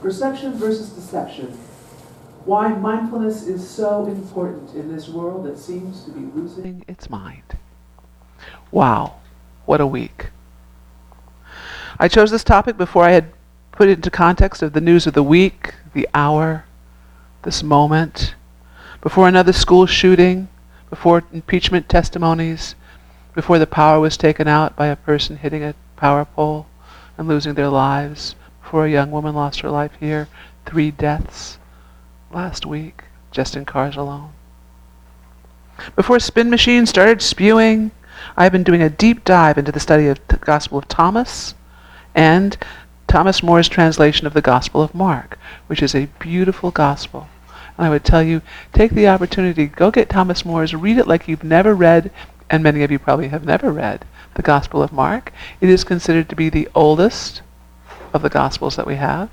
Perception versus deception. Why mindfulness is so important in this world that seems to be losing its mind. Wow, what a week. I chose this topic before I had put it into context of the news of the week, the hour, this moment, before another school shooting, before impeachment testimonies, before the power was taken out by a person hitting a power pole and losing their lives, before a young woman lost her life here, 3 deaths last week, just in cars alone. Before spin machines started spewing, I've been doing a deep dive into the study of the Gospel of Thomas and Thomas More's translation of the Gospel of Mark, which is a beautiful gospel. And I would tell you, take the opportunity, go get Thomas More's, read it like you've never read, and many of you probably have never read, the Gospel of Mark. It is considered to be the oldest of the Gospels that we have,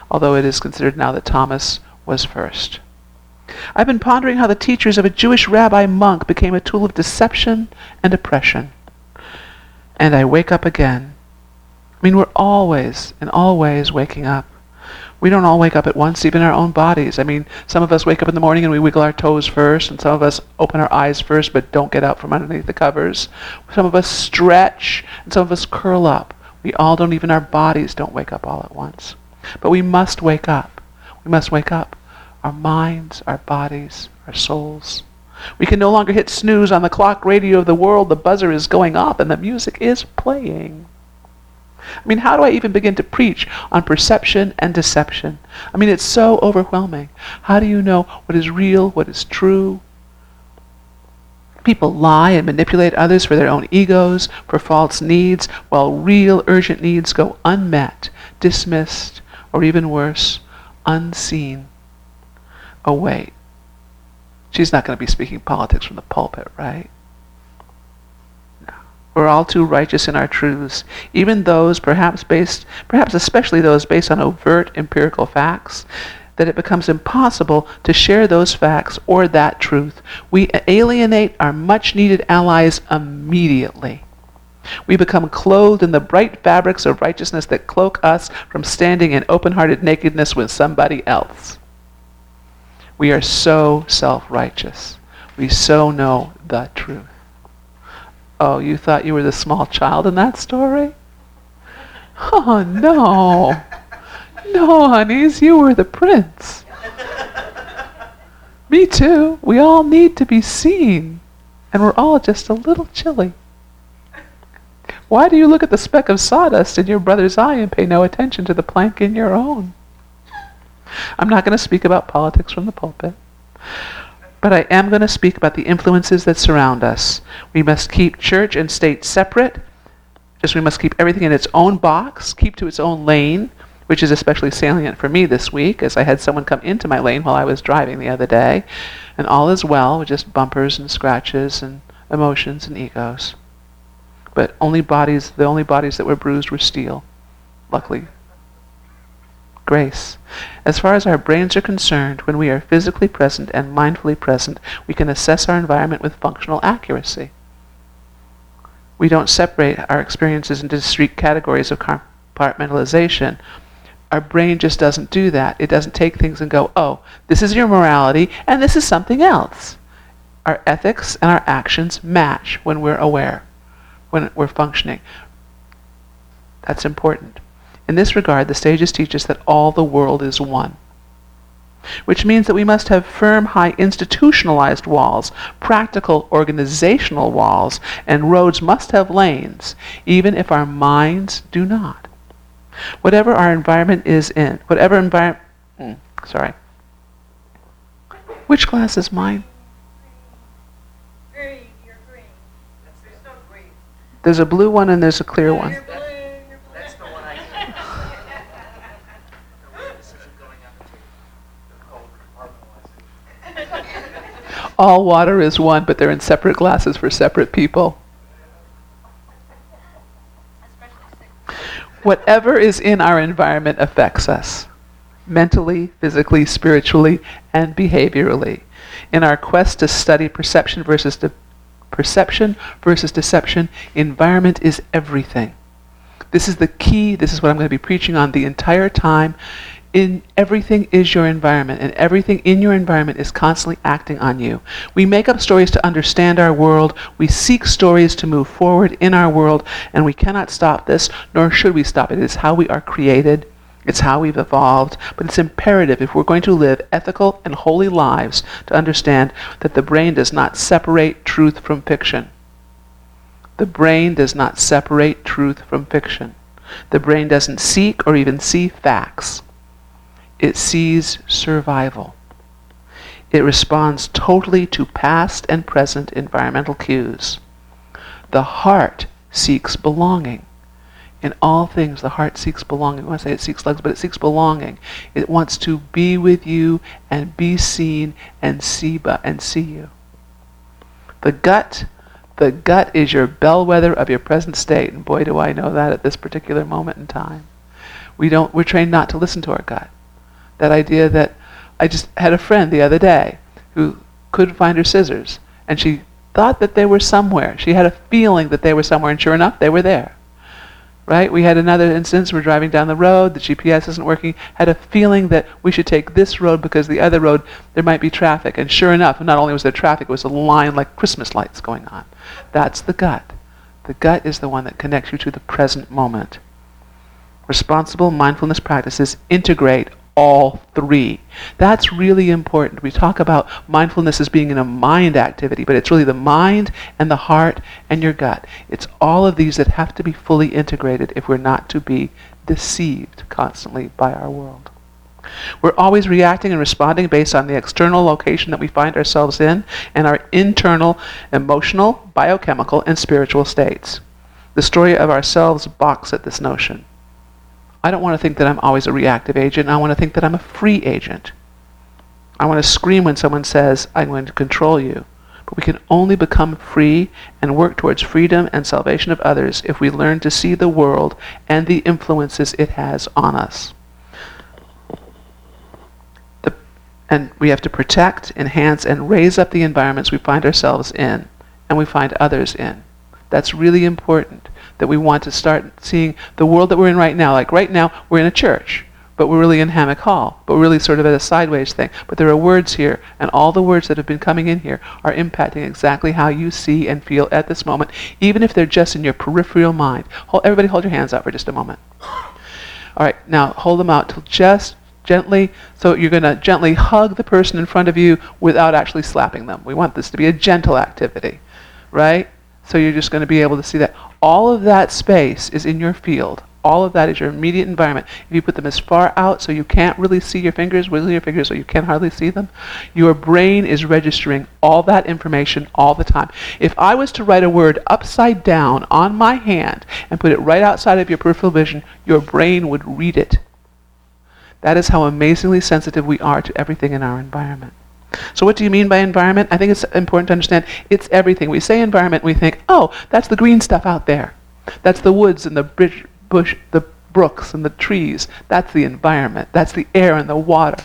although it is considered now that Thomas was first. I've been pondering how the teachers of a Jewish rabbi monk became a tool of deception and oppression. And I wake up again. I mean, we're always, in all ways, waking up. We don't all wake up at once, even our own bodies. I mean, some of us wake up in the morning and we wiggle our toes first, and some of us open our eyes first but don't get out from underneath the covers. Some of us stretch, and some of us curl up. We all don't, even our bodies don't wake up all at once. But we must wake up. We must wake up. Our minds, our bodies, our souls. We can no longer hit snooze on the clock radio of the world. The buzzer is going off and the music is playing. I mean, how do I even begin to preach on perception and deception? I mean, it's so overwhelming. How do you know what is real, what is true? People lie and manipulate others for their own egos, for false needs, while real urgent needs go unmet, dismissed, or even worse, unseen. Oh, wait. She's not going to be speaking politics from the pulpit, right? No. We're all too righteous in our truths, even those perhaps especially those based on overt empirical facts, that it becomes impossible to share those facts or that truth. We alienate our much-needed allies immediately. We become clothed in the bright fabrics of righteousness that cloak us from standing in open-hearted nakedness with somebody else. We are so self-righteous. We so know the truth. Oh, you thought you were the small child in that story? Oh, no. No, honeys, you were the prince. Me too. We all need to be seen. And we're all just a little chilly. Why do you look at the speck of sawdust in your brother's eye and pay no attention to the plank in your own? I'm not going to speak about politics from the pulpit, but I am going to speak about the influences that surround us. We must keep church and state separate. We must keep everything in its own box, keep to its own lane, which is especially salient for me this week, as I had someone come into my lane while I was driving the other day, and all is well with just bumpers and scratches and emotions and egos. But the only bodies that were bruised were steel, luckily. Grace. As far as our brains are concerned, when we are physically present and mindfully present, we can assess our environment with functional accuracy. We don't separate our experiences into discrete categories of compartmentalization. Our brain just doesn't do that. It doesn't take things and go, oh, this is your morality and this is something else. Our ethics and our actions match when we're aware, when we're functioning. That's important. In this regard, the sages teach us that all the world is one, which means that we must have firm, high institutionalized walls, practical organizational walls, and roads must have lanes, even if our minds do not. Whatever our environment is in, Which glass is mine? Green, you're green. There's no green. There's a blue one and there's a clear one. You're blue, you're blue. That's the one I need. No, this isn't going on the table. They're called compartmentalization. All water is one, but they're in separate glasses for separate people. Whatever is in our environment affects us, mentally, physically, spiritually, and behaviorally. In our quest to study perception versus deception, environment is everything. This is the key. This is what I'm going to be preaching on the entire time. Everything is your environment, and everything in your environment is constantly acting on you. We make up stories to understand our world. We seek stories to move forward in our world, and we cannot stop this, nor should we stop it. It is how we are created. It's how we've evolved. But it's imperative, if we're going to live ethical and holy lives, to understand that the brain does not separate truth from fiction. The brain does not separate truth from fiction. The brain doesn't seek or even see facts. It sees survival. It responds totally to past and present environmental cues. The heart seeks belonging. In all things, the heart seeks belonging. I want to say it seeks legs, but it seeks belonging. It wants to be with you and be seen and see you. The gut is your bellwether of your present state, and boy, do I know that at this particular moment in time. We're trained not to listen to our gut. That idea that I just had a friend the other day who couldn't find her scissors, and she thought that they were somewhere. She had a feeling that they were somewhere, and sure enough, they were there. Right? We had another instance, we're driving down the road, the GPS isn't working, had a feeling that we should take this road because the other road, there might be traffic. And sure enough, not only was there traffic, it was a line like Christmas lights going on. That's the gut. The gut is the one that connects you to the present moment. Responsible mindfulness practices integrate all three. That's really important. We talk about mindfulness as being in a mind activity, but it's really the mind and the heart and your gut. It's all of these that have to be fully integrated if we're not to be deceived constantly by our world. We're always reacting and responding based on the external location that we find ourselves in and our internal emotional, biochemical, and spiritual states. The story of ourselves balks at this notion. I don't want to think that I'm always a reactive agent. I want to think that I'm a free agent. I want to scream when someone says, I'm going to control you. But we can only become free and work towards freedom and salvation of others if we learn to see the world and the influences it has on us. And we have to protect, enhance, and raise up the environments we find ourselves in and we find others in. That's really important, that we want to start seeing the world that we're in right now. Like right now, we're in a church, but we're really in Hammock Hall, but we're really sort of at a sideways thing. But there are words here, and all the words that have been coming in here are impacting exactly how you see and feel at this moment, even if they're just in your peripheral mind. Everybody hold your hands out for just a moment. All right, now hold them out till just gently, so you're going to gently hug the person in front of you without actually slapping them. We want this to be a gentle activity, right? So you're just going to be able to see that all of that space is in your field. All of that is your immediate environment. If you put them as far out so you can't really see your fingers, wiggle your fingers so you can hardly see them, your brain is registering all that information all the time. If I was to write a word upside down on my hand and put it right outside of your peripheral vision, your brain would read it. That is how amazingly sensitive we are to everything in our environment. So what do you mean by environment? I think it's important to understand it's everything. We say environment, we think, oh, that's the green stuff out there. That's the woods and the bush, the brooks and the trees. That's the environment. That's the air and the water.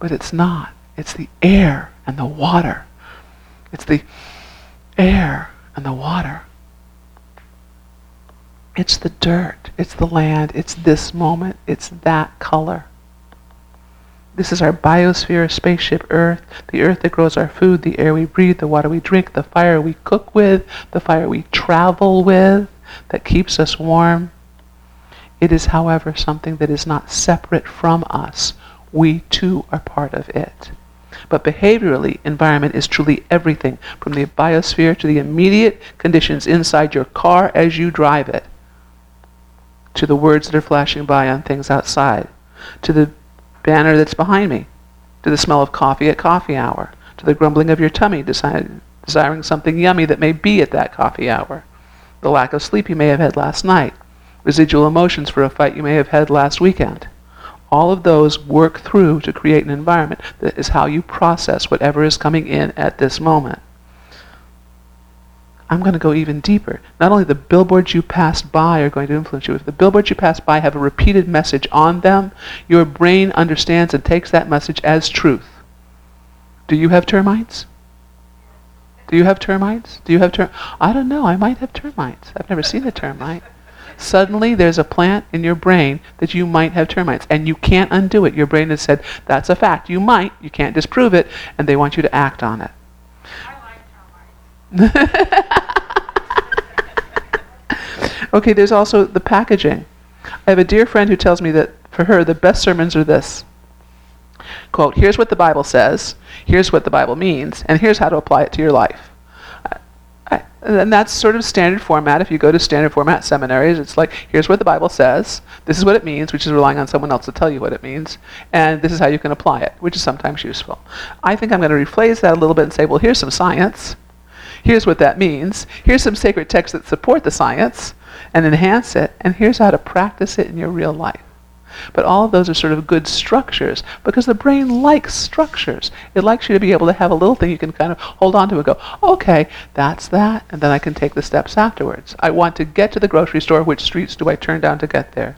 But it's not. It's the air and the water. It's the air and the water. It's the dirt. It's the land. It's this moment. It's that color. This is our biosphere, spaceship Earth, the earth that grows our food, the air we breathe, the water we drink, the fire we cook with, the fire we travel with, that keeps us warm. It is, however, something that is not separate from us. We too are part of it. But behaviorally, environment is truly everything, from the biosphere to the immediate conditions inside your car as you drive it, to the words that are flashing by on things outside, to the banner that's behind me, to the smell of coffee at coffee hour, to the grumbling of your tummy desiring something yummy that may be at that coffee hour, the lack of sleep you may have had last night, residual emotions for a fight you may have had last weekend. All of those work through to create an environment that is how you process whatever is coming in at this moment. I'm going to go even deeper. Not only the billboards you passed by are going to influence you. If the billboards you pass by have a repeated message on them, your brain understands and takes that message as truth. Do you have termites? Do you have termites? I don't know. I might have termites. I've never seen a termite. Suddenly there's a plant in your brain that you might have termites, and you can't undo it. Your brain has said, that's a fact. You might, you can't disprove it, and they want you to act on it. I like termites. Okay, there's also the packaging. I have a dear friend who tells me that for her, the best sermons are this. Quote, here's what the Bible says, here's what the Bible means, and here's how to apply it to your life. And that's sort of standard format. If you go to standard format seminaries, it's like, here's what the Bible says, this is what it means, which is relying on someone else to tell you what it means, and this is how you can apply it, which is sometimes useful. I think I'm going to rephrase that a little bit and say, well, here's some science, here's what that means, here's some sacred texts that support the science, and enhance it, and here's how to practice it in your real life. But all of those are sort of good structures, because the brain likes structures. It likes you to be able to have a little thing you can kind of hold on to and go, okay, that's that, and then I can take the steps afterwards. I want to get to the grocery store. Which streets do I turn down to get there?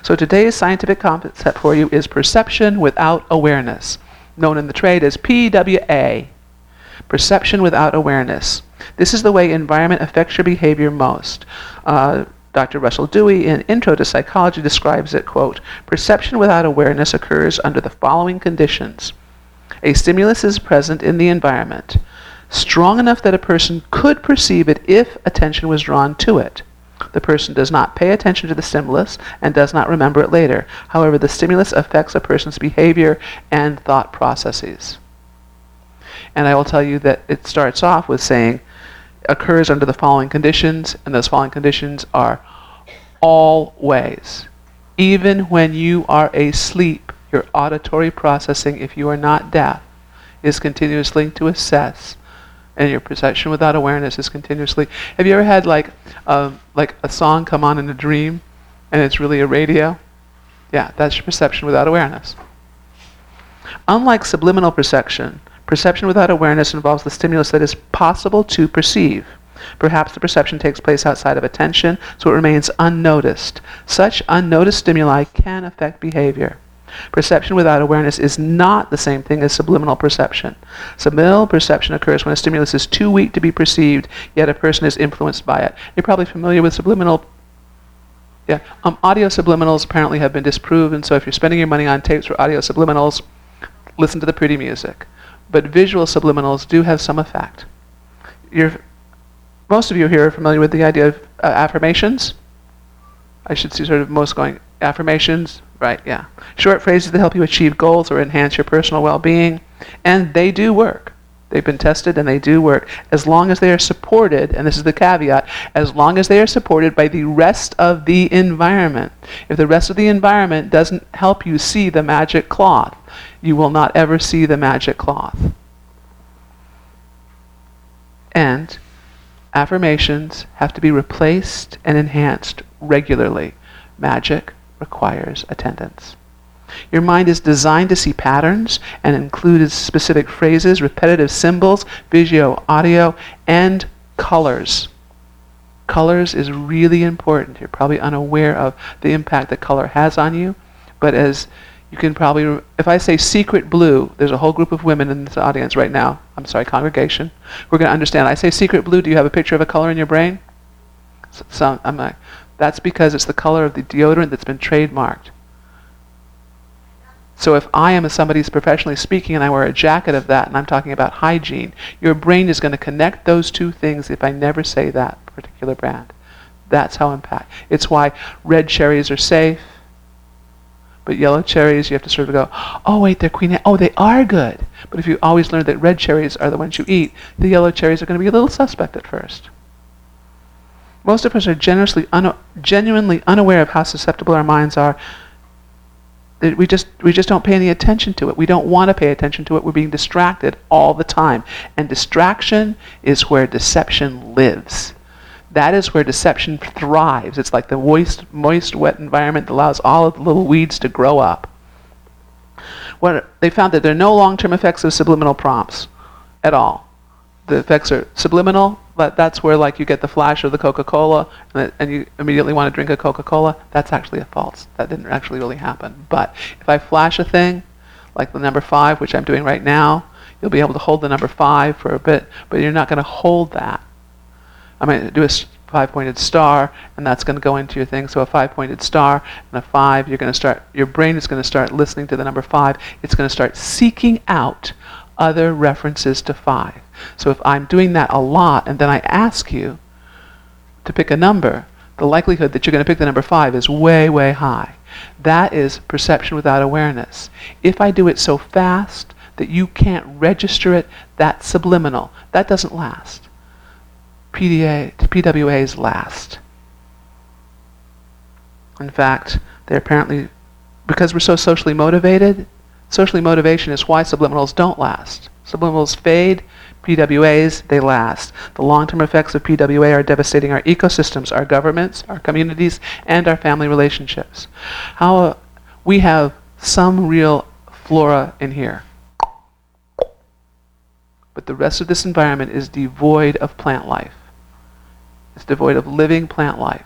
So today's scientific concept for you is perception without awareness, known in the trade as PWA. Perception without awareness. This is the way environment affects your behavior most. Dr. Russell Dewey, in Intro to Psychology, describes it, quote, perception without awareness occurs under the following conditions. A stimulus is present in the environment, strong enough that a person could perceive it if attention was drawn to it. The person does not pay attention to the stimulus and does not remember it later. However, the stimulus affects a person's behavior and thought processes. And I will tell you that it starts off with saying, occurs under the following conditions, and those following conditions are always. Even when you are asleep, your auditory processing, if you are not deaf, is continuously to assess, and your perception without awareness is continuously. Have you ever had like a song come on in a dream, and it's really a radio? Yeah, that's your perception without awareness. Unlike subliminal perception, perception without awareness involves the stimulus that is possible to perceive. Perhaps the perception takes place outside of attention, so it remains unnoticed. Such unnoticed stimuli can affect behavior. Perception without awareness is not the same thing as subliminal perception. Subliminal perception occurs when a stimulus is too weak to be perceived, yet a person is influenced by it. You're probably familiar with subliminal. Yeah, audio subliminals apparently have been disproved, and so if you're spending your money on tapes for audio subliminals, listen to the pretty music. But visual subliminals do have some effect. Most of you here are familiar with the idea of affirmations. I should see sort of most going, affirmations, right, yeah. Short phrases that help you achieve goals or enhance your personal well-being. And they do work. They've been tested and they do work. As long as they are supported, and this is the caveat, as long as they are supported by the rest of the environment. If the rest of the environment doesn't help you see the magic cloth, you will not ever see the magic cloth. And affirmations have to be replaced and enhanced regularly. Magic requires attendance. Your mind is designed to see patterns and includes specific phrases, repetitive symbols, visual, audio, and colors. Colors is really important. You're probably unaware of the impact that color has on you, but as you can probably, if I say secret blue, there's a whole group of women in this audience right now, I'm sorry, congregation, we're going to understand. I say secret blue, do you have a picture of a color in your brain? So I'm like, that's because it's the color of the deodorant that's been trademarked. So if I am somebody who's professionally speaking and I wear a jacket of that and I'm talking about hygiene, your brain is going to connect those two things if I never say that particular brand. That's how impact. It's why red cherries are safe, but yellow cherries you have to sort of go, oh wait, they're queen, oh they are good. But if you always learn that red cherries are the ones you eat, the yellow cherries are going to be a little suspect at first. Most of us are genuinely unaware of how susceptible our minds are. We just don't pay any attention to it. We don't want to pay attention to it. We're being distracted all the time. And distraction is where deception lives. That is where deception thrives. It's like the moist, wet environment that allows all of the little weeds to grow up. They found that there are no long-term effects of subliminal prompts at all. The effects are subliminal, but that's where like you get the flash of the Coca-Cola and you immediately want to drink a Coca-Cola. That's actually a false. That didn't actually really happen. But if I flash a thing, like the number 5, which I'm doing right now, you'll be able to hold the number 5 for a bit, but you're not going to hold that. I'm going to do 5-pointed star, and that's going to go into your thing. So a 5-pointed star and a 5, your brain is going to start listening to the number 5. It's going to start seeking out other references to 5. So if I'm doing that a lot and then I ask you to pick a number, the likelihood that you're going to pick the number 5 is way, way high. That is perception without awareness. If I do it so fast that you can't register it, that's subliminal. That doesn't last. PWAs last. In fact, they're apparently, because we're so socially motivated, social motivation is why subliminals don't last. Subliminals fade, PWAs, they last. The long-term effects of PWA are devastating our ecosystems, our governments, our communities, and our family relationships. We have some real flora in here. But the rest of this environment is devoid of plant life. It's devoid of living plant life.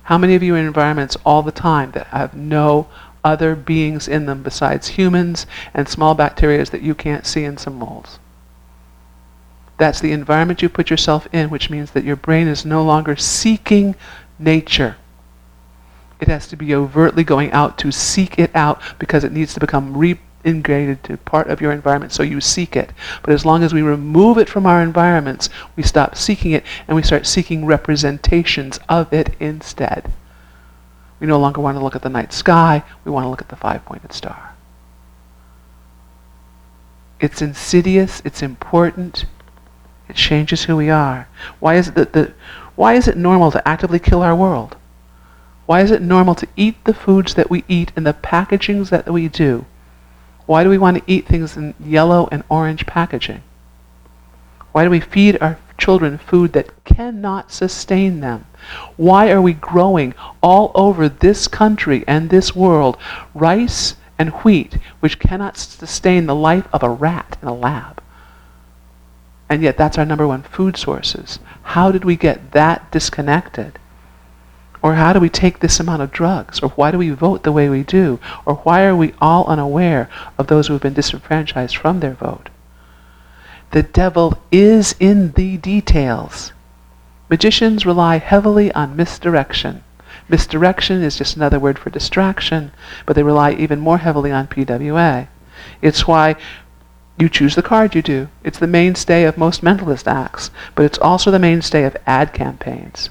How many of you are in environments all the time that have no other beings in them besides humans and small bacteria that you can't see and some molds? That's the environment you put yourself in, which means that your brain is no longer seeking nature. It has to be overtly going out to seek it out because it needs to become reintegrated to part of your environment, so you seek it. But as long as we remove it from our environments, we stop seeking it and we start seeking representations of it instead. We no longer want to look at the night sky, we want to look at the 5-pointed star. It's insidious, it's important, it changes who we are. Why is it normal to actively kill our world? Why is it normal to eat the foods that we eat and the packagings that we do? Why do we want to eat things in yellow and orange packaging? Why do we feed our children food that cannot sustain them? Why are we growing all over this country and this world rice and wheat which cannot sustain the life of a rat in a lab? And yet that's our number one food sources. How did we get that disconnected? Or how do we take this amount of drugs? Or why do we vote the way we do? Or why are we all unaware of those who have been disenfranchised from their vote? The devil is in the details. Magicians rely heavily on misdirection. Misdirection is just another word for distraction, but they rely even more heavily on PWA. It's why you choose the card you do. It's the mainstay of most mentalist acts, but it's also the mainstay of ad campaigns.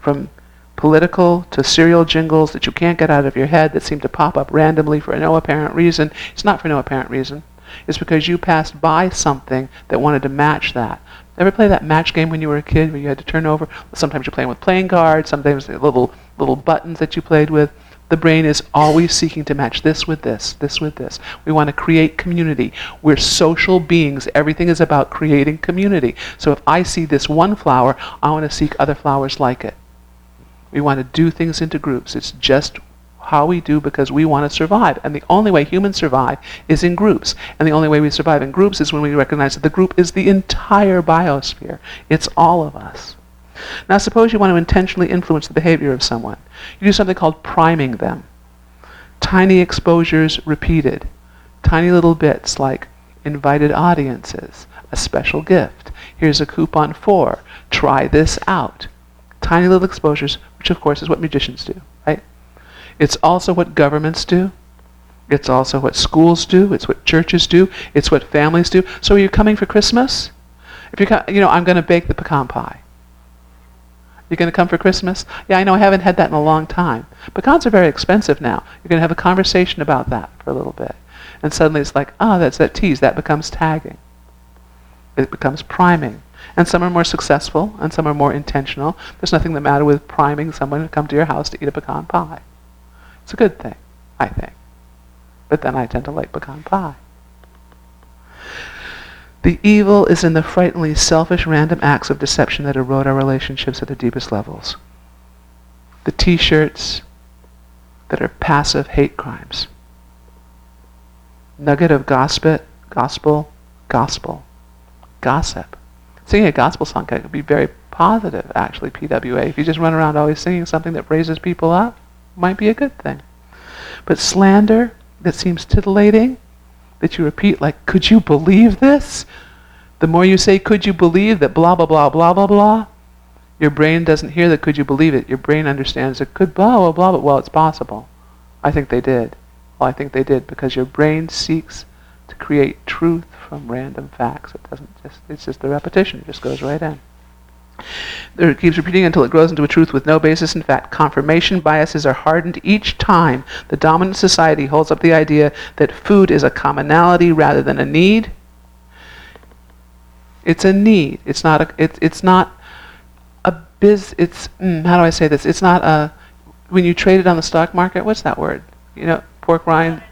From political to serial jingles that you can't get out of your head that seem to pop up randomly for no apparent reason. It's not for no apparent reason. It's because you passed by something that wanted to match that. Ever play that match game when you were a kid where you had to turn over? Sometimes you're playing with playing cards, sometimes little buttons that you played with. The brain is always seeking to match this with this, this with this. We want to create community. We're social beings. Everything is about creating community. So if I see this one flower, I want to seek other flowers like it. We want to do things into groups. It's just how we do because we want to survive. And the only way humans survive is in groups. And the only way we survive in groups is when we recognize that the group is the entire biosphere. It's all of us. Now suppose you want to intentionally influence the behavior of someone. You do something called priming them. Tiny exposures repeated. Tiny little bits like invited audiences, a special gift. Here's a coupon for, try this out. Tiny little exposures, which of course is what magicians do, right? It's also what governments do. It's also what schools do. It's what churches do. It's what families do. So are you coming for Christmas? If you're, I'm going to bake the pecan pie. You're going to come for Christmas? Yeah, I know, I haven't had that in a long time. Pecans are very expensive now. You're going to have a conversation about that for a little bit. And suddenly it's like, that's that tease. That becomes tagging. It becomes priming. And some are more successful, and some are more intentional. There's nothing the matter with priming someone to come to your house to eat a pecan pie. It's a good thing, I think. But then I tend to like pecan pie. The evil is in the frighteningly selfish random acts of deception that erode our relationships at the deepest levels. The t-shirts that are passive hate crimes. Nugget of gossip. Singing a gospel song could be very positive, actually, PWA. If you just run around always singing something that raises people up, it might be a good thing. But slander that seems titillating, that you repeat like, could you believe this? The more you say, could you believe that blah, blah, blah, blah, blah, blah, Your brain doesn't hear the could you believe it. Your brain understands it could blah, blah, blah, but well, it's possible. I think they did. Well, I think they did because your brain seeks to create truth from random facts. It's just the repetition. It just goes right in. It keeps repeating until it grows into a truth with no basis in fact. Confirmation biases are hardened each time the dominant society holds up the idea that food is a commonality rather than a need. It's a need. It's not a. It's not a biz. It's how do I say this? It's not a. When you trade it on the stock market, what's that word? Pork rind.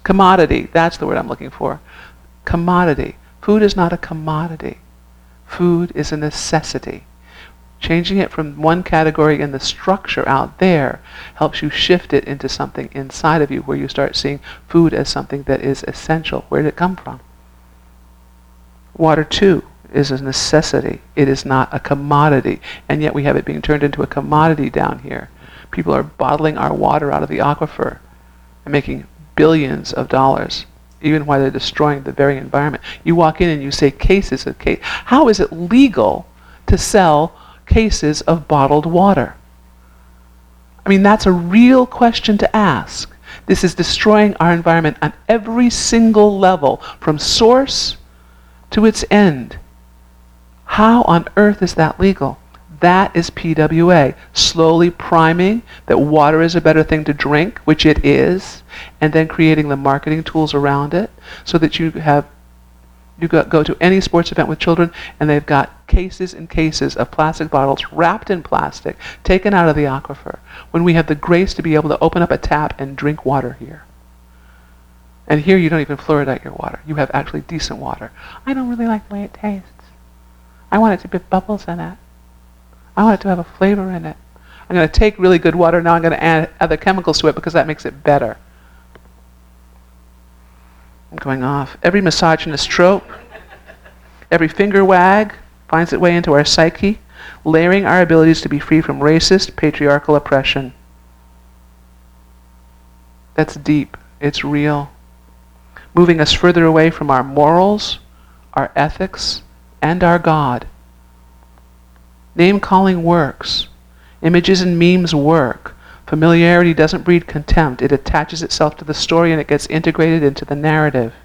Commodity. That's the word I'm looking for. Commodity. Food is not a commodity. Food is a necessity. Changing it from one category in the structure out there helps you shift it into something inside of you where you start seeing food as something that is essential. Where did it come from? Water, too, is a necessity. It is not a commodity. And yet we have it being turned into a commodity down here. People are bottling our water out of the aquifer and making billions of dollars, even while they're destroying the very environment. You walk in and you say cases of case. How is it legal to sell cases of bottled water? I mean, that's a real question to ask. This is destroying our environment on every single level, from source to its end. How on earth is that legal? That is PWA, slowly priming that water is a better thing to drink, which it is, and then creating the marketing tools around it so that you go to any sports event with children and they've got cases and cases of plastic bottles wrapped in plastic taken out of the aquifer when we have the grace to be able to open up a tap and drink water here. And here you don't even fluoridate your water. You have actually decent water. I don't really like the way it tastes. I want it to be bubbles in it. I want it to have a flavor in it. I'm going to take really good water, now I'm going to add other chemicals to it because that makes it better. I'm going off. Every misogynist trope, every finger wag finds its way into our psyche, layering our abilities to be free from racist, patriarchal oppression. That's deep. It's real. Moving us further away from our morals, our ethics, and our God. Name-calling works. Images and memes work. Familiarity doesn't breed contempt. It attaches itself to the story and it gets integrated into the narrative.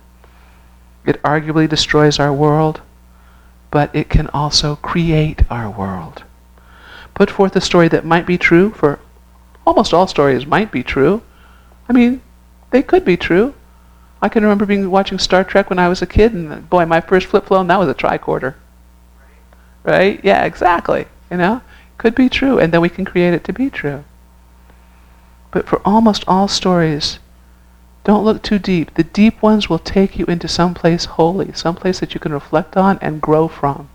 It arguably destroys our world, but it can also create our world. Put forth a story that might be true, for almost all stories might be true. I mean, they could be true. I can remember watching Star Trek when I was a kid, and boy, my first flip phone, that was a tricorder. Right? Yeah, exactly. Could be true, and then we can create it to be true. But for almost all stories, don't look too deep. The deep ones will take you into some place holy, some place that you can reflect on and grow from.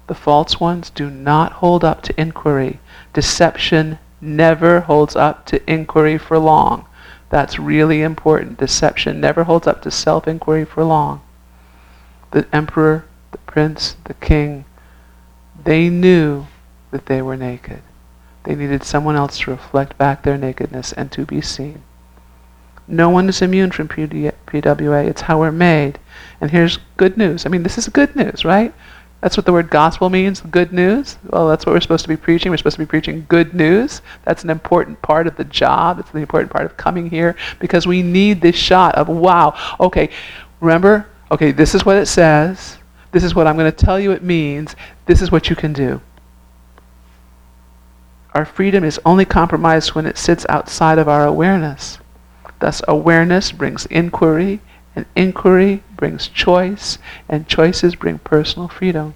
The false ones do not hold up to inquiry. Deception never holds up to inquiry for long. That's really important. Deception never holds up to self-inquiry for long. The emperor, the prince, the king, they knew that they were naked. They needed someone else to reflect back their nakedness and to be seen. No one is immune from PWA. It's how we're made. And here's good news. I mean, this is good news, right? That's what the word gospel means, good news. Well, that's what we're supposed to be preaching. We're supposed to be preaching good news. That's an important part of the job. It's the important part of coming here because we need this shot of, wow, okay, remember, okay, this is what it says. This is what I'm going to tell you it means. This is what you can do. Our freedom is only compromised when it sits outside of our awareness. Thus, awareness brings inquiry, and inquiry brings choice, and choices bring personal freedom.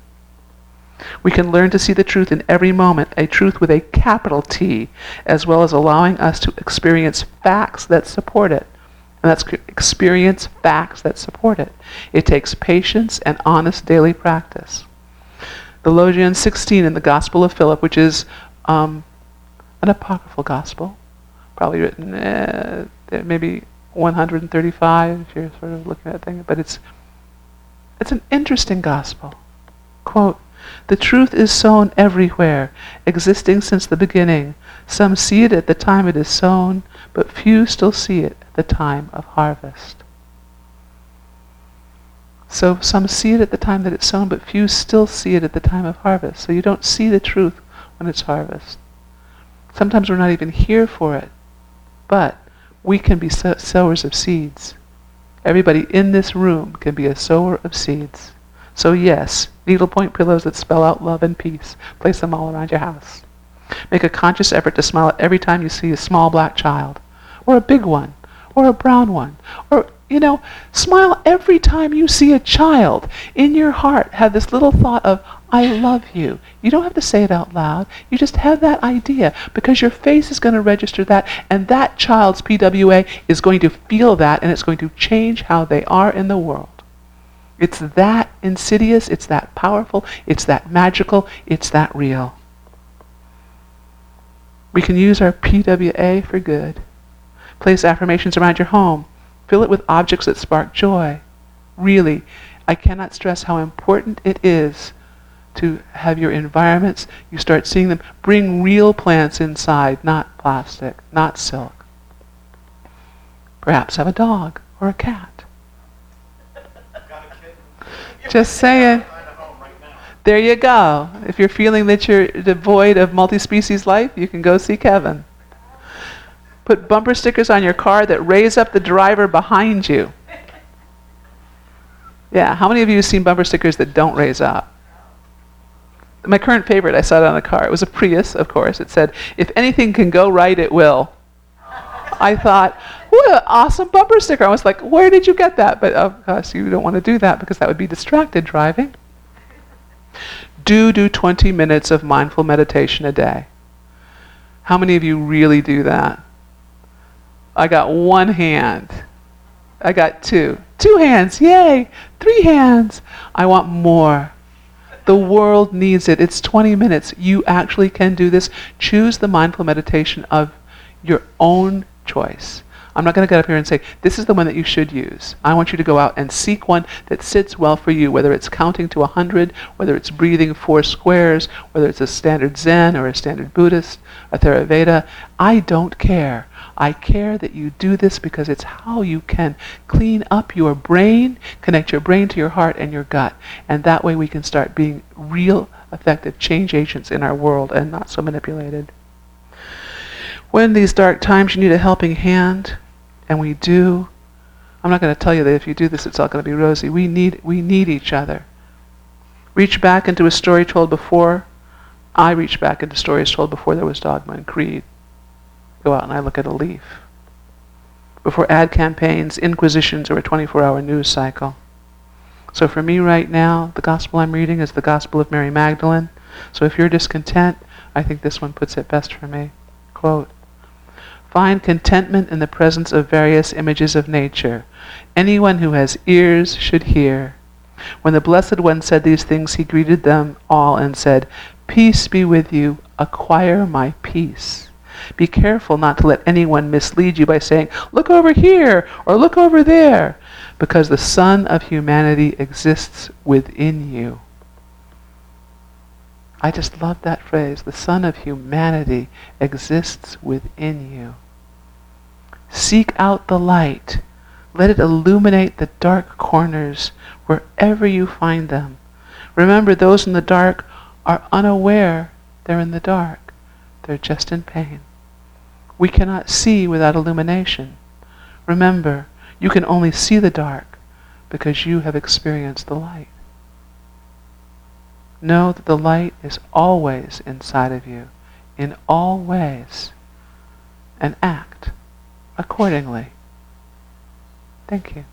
We can learn to see the truth in every moment, a truth with a capital T, as well as allowing us to experience facts that support it. And that's experience facts that support it. It takes patience and honest daily practice. The Logion 16 in the Gospel of Philip, which is an apocryphal gospel, probably written maybe 135 if you're sort of looking at things, but it's an interesting gospel. Quote, "The truth is sown everywhere, existing since the beginning. Some see it at the time it is sown, but few still see it at the time of harvest." So some see it at the time that it's sown, but few still see it at the time of harvest. So you don't see the truth when it's harvest. Sometimes we're not even here for it, but we can be sowers of seeds. Everybody in this room can be a sower of seeds. So yes, needlepoint pillows that spell out love and peace. Place them all around your house. Make a conscious effort to smile at every time you see a small black child, or a big one, or a brown one, or, smile every time you see a child. In your heart, have this little thought of, I love you. You don't have to say it out loud. You just have that idea, because your face is going to register that, and that child's PWA is going to feel that, and it's going to change how they are in the world. It's that insidious, it's that powerful, it's that magical, it's that real. We can use our PWA for good. Place affirmations around your home. Fill it with objects that spark joy. Really, I cannot stress how important it is to have your environments, you start seeing them, bring real plants inside, not plastic, not silk. Perhaps have a dog or a cat. Just saying. There you go. If you're feeling that you're devoid of multi-species life, you can go see Kevin. Put bumper stickers on your car that raise up the driver behind you. Yeah, how many of you have seen bumper stickers that don't raise up? My current favorite, I saw it on a car. It was a Prius, of course. It said, if anything can go right, it will. I thought, what an awesome bumper sticker. I was like, where did you get that? But of course, you don't want to do that because that would be distracted driving. Do 20 minutes of mindful meditation a day. How many of you really do that? I got one hand. I got two. 2 hands, yay! 3 hands. I want more. The world needs it. It's 20 minutes. You actually can do this. Choose the mindful meditation of your own choice. I'm not going to get up here and say, this is the one that you should use. I want you to go out and seek one that sits well for you, whether it's counting to 100, whether it's breathing 4 squares, whether it's a standard Zen or a standard Buddhist, a Theravada. I don't care. I care that you do this because it's how you can clean up your brain, connect your brain to your heart and your gut. And that way we can start being real, effective change agents in our world and not so manipulated. When these dark times you need a helping hand, and we do, I'm not going to tell you that if you do this it's all going to be rosy. We need each other. Reach back into a story told before. I reach back into stories told before there was dogma and creed. Go out and I look at a leaf. Before ad campaigns, inquisitions, or a 24-hour news cycle. So for me right now, the gospel I'm reading is the Gospel of Mary Magdalene. So if you're discontent, I think this one puts it best for me. Quote, find contentment in the presence of various images of nature. Anyone who has ears should hear. When the Blessed One said these things, he greeted them all and said, peace be with you, acquire my peace. Be careful not to let anyone mislead you by saying, look over here or look over there, because the Son of Humanity exists within you. I just love that phrase. The Son of Humanity exists within you. Seek out the light. Let it illuminate the dark corners wherever you find them. Remember, those in the dark are unaware they're in the dark. They're just in pain. We cannot see without illumination. Remember, you can only see the dark because you have experienced the light. Know that the light is always inside of you, in all ways, and act accordingly. Thank you.